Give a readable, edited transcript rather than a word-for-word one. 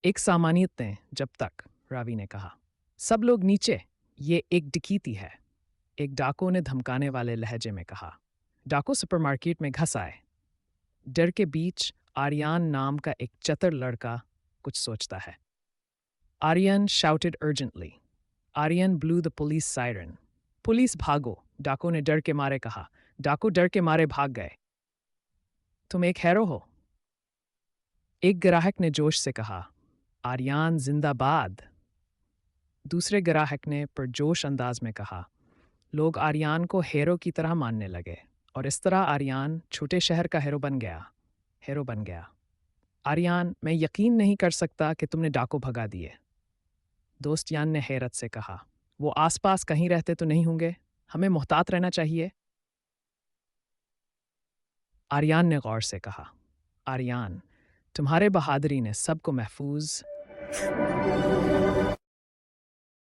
एक सामान्यतः जब तक, रावी ने कहा। सब लोग नीचे। ये एक डकैती है, एक डाकू ने धमकाने वाले लहजे में कहा। डाकू सुपरमार्केट में घुस आए। डर के बीच आर्यन नाम का एक चतुर लड़का कुछ सोचता है। Aryan shouted urgently. Aryan blew the police siren. Police भागो, डाकू ने डर के मारे कहा। डाकू डर के मारे भाग गए। तुम एक हीरो हो, एक ग्राहक ने जोश से कहा। आर्यन जिंदाबाद। दूसरे ग्राहक ने पुरजोश अंदाज में कहा। लोग आर्यन को हीरो की तरह मानने लगे और इस तरह आर्यन छोटे शहर का हीरो बन गया। आर्यन, मैं यकीन नहीं कर सकता कि तुमने डाकू भगा दिए। दोस्त यान ने हैरत से कहा। वो आसपास कहीं रहते तो नहीं होंगे, हमें मोहतात रहना चाहिए। आर्यन ने गौर से कहा। आर्यन, तुम्हारे बहादुरी ने सबको महफूज